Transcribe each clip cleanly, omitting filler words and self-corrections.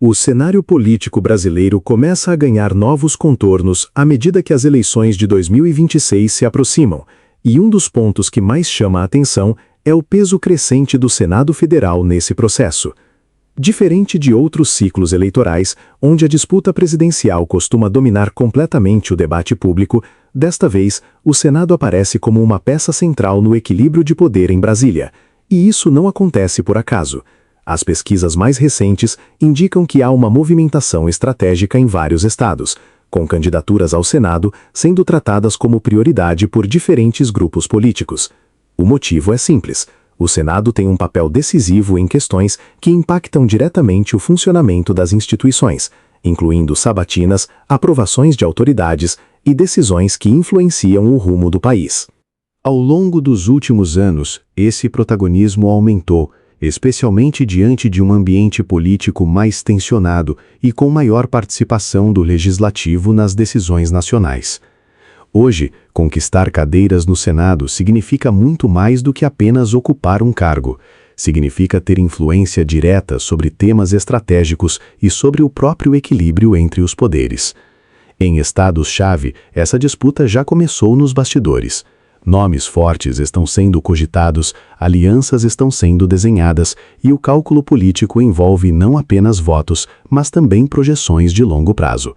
O cenário político brasileiro começa a ganhar novos contornos à medida que as eleições de 2026 se aproximam, e um dos pontos que mais chama a atenção é o peso crescente do Senado Federal nesse processo. Diferente de outros ciclos eleitorais, onde a disputa presidencial costuma dominar completamente o debate público, desta vez, o Senado aparece como uma peça central no equilíbrio de poder em Brasília. E isso não acontece por acaso. As pesquisas mais recentes indicam que há uma movimentação estratégica em vários estados, com candidaturas ao Senado sendo tratadas como prioridade por diferentes grupos políticos. O motivo é simples. O Senado tem um papel decisivo em questões que impactam diretamente o funcionamento das instituições, incluindo sabatinas, aprovações de autoridades e decisões que influenciam o rumo do país. Ao longo dos últimos anos, esse protagonismo aumentou, especialmente diante de um ambiente político mais tensionado e com maior participação do legislativo nas decisões nacionais. Hoje, conquistar cadeiras no Senado significa muito mais do que apenas ocupar um cargo. Significa ter influência direta sobre temas estratégicos e sobre o próprio equilíbrio entre os poderes. Em estados-chave, essa disputa já começou nos bastidores. Nomes fortes estão sendo cogitados, alianças estão sendo desenhadas e o cálculo político envolve não apenas votos, mas também projeções de longo prazo.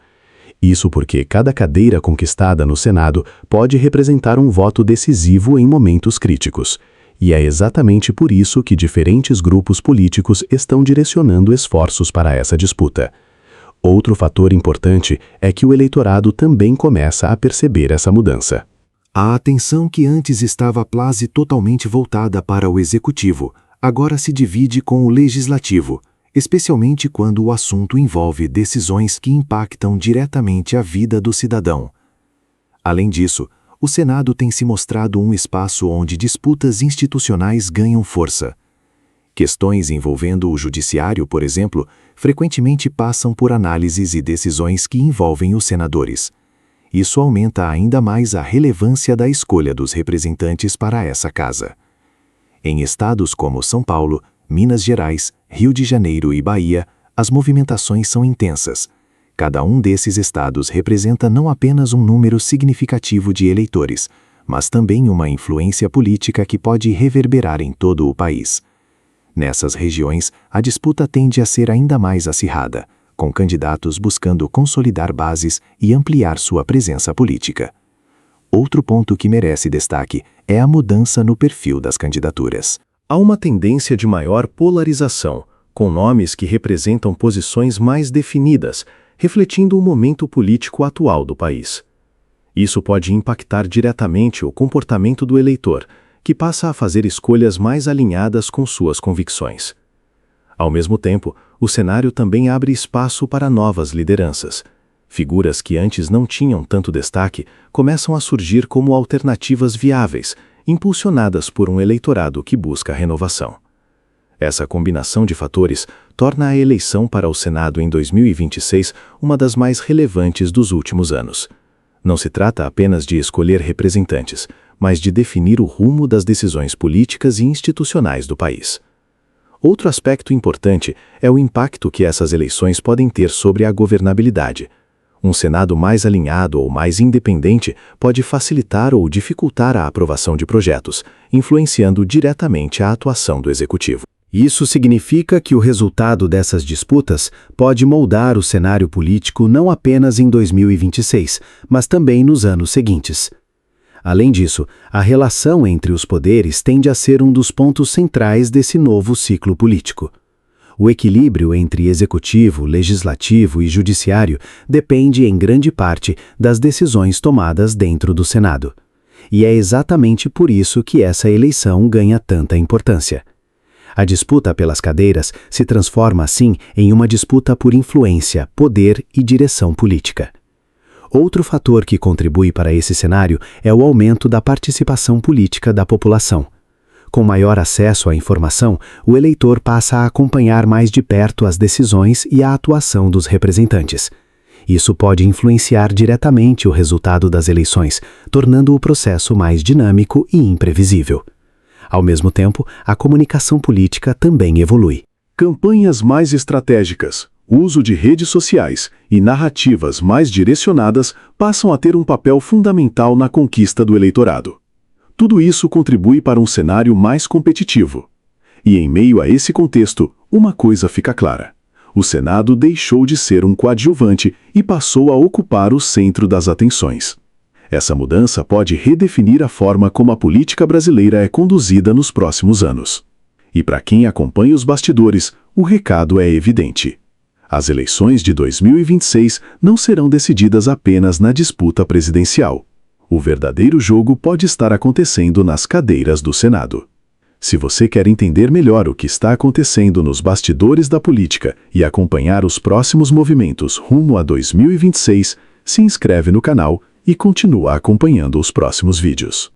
Isso porque cada cadeira conquistada no Senado pode representar um voto decisivo em momentos críticos. E é exatamente por isso que diferentes grupos políticos estão direcionando esforços para essa disputa. Outro fator importante é que o eleitorado também começa a perceber essa mudança. A atenção que antes estava quase totalmente voltada para o executivo, agora se divide com o legislativo, especialmente quando o assunto envolve decisões que impactam diretamente a vida do cidadão. Além disso, o Senado tem se mostrado um espaço onde disputas institucionais ganham força. Questões envolvendo o judiciário, por exemplo, frequentemente passam por análises e decisões que envolvem os senadores. Isso aumenta ainda mais a relevância da escolha dos representantes para essa casa. Em estados como São Paulo, Minas Gerais, Rio de Janeiro e Bahia, as movimentações são intensas. Cada um desses estados representa não apenas um número significativo de eleitores, mas também uma influência política que pode reverberar em todo o país. Nessas regiões, a disputa tende a ser ainda mais acirrada, com candidatos buscando consolidar bases e ampliar sua presença política. Outro ponto que merece destaque é a mudança no perfil das candidaturas. Há uma tendência de maior polarização, com nomes que representam posições mais definidas, refletindo o momento político atual do país. Isso pode impactar diretamente o comportamento do eleitor, que passa a fazer escolhas mais alinhadas com suas convicções. Ao mesmo tempo, o cenário também abre espaço para novas lideranças. Figuras que antes não tinham tanto destaque começam a surgir como alternativas viáveis, impulsionadas por um eleitorado que busca renovação. Essa combinação de fatores torna a eleição para o Senado em 2026 uma das mais relevantes dos últimos anos. Não se trata apenas de escolher representantes, mas de definir o rumo das decisões políticas e institucionais do país. Outro aspecto importante é o impacto que essas eleições podem ter sobre a governabilidade. Um Senado mais alinhado ou mais independente pode facilitar ou dificultar a aprovação de projetos, influenciando diretamente a atuação do Executivo. Isso significa que o resultado dessas disputas pode moldar o cenário político não apenas em 2026, mas também nos anos seguintes. Além disso, a relação entre os poderes tende a ser um dos pontos centrais desse novo ciclo político. O equilíbrio entre executivo, legislativo e judiciário depende, em grande parte, das decisões tomadas dentro do Senado. E é exatamente por isso que essa eleição ganha tanta importância. A disputa pelas cadeiras se transforma, assim, em uma disputa por influência, poder e direção política. Outro fator que contribui para esse cenário é o aumento da participação política da população. Com maior acesso à informação, o eleitor passa a acompanhar mais de perto as decisões e a atuação dos representantes. Isso pode influenciar diretamente o resultado das eleições, tornando o processo mais dinâmico e imprevisível. Ao mesmo tempo, a comunicação política também evolui. Campanhas mais estratégicas. O uso de redes sociais e narrativas mais direcionadas passam a ter um papel fundamental na conquista do eleitorado. Tudo isso contribui para um cenário mais competitivo. E em meio a esse contexto, uma coisa fica clara: o Senado deixou de ser um coadjuvante e passou a ocupar o centro das atenções. Essa mudança pode redefinir a forma como a política brasileira é conduzida nos próximos anos. E para quem acompanha os bastidores, o recado é evidente. As eleições de 2026 não serão decididas apenas na disputa presidencial. O verdadeiro jogo pode estar acontecendo nas cadeiras do Senado. Se você quer entender melhor o que está acontecendo nos bastidores da política e acompanhar os próximos movimentos rumo a 2026, se inscreve no canal e continua acompanhando os próximos vídeos.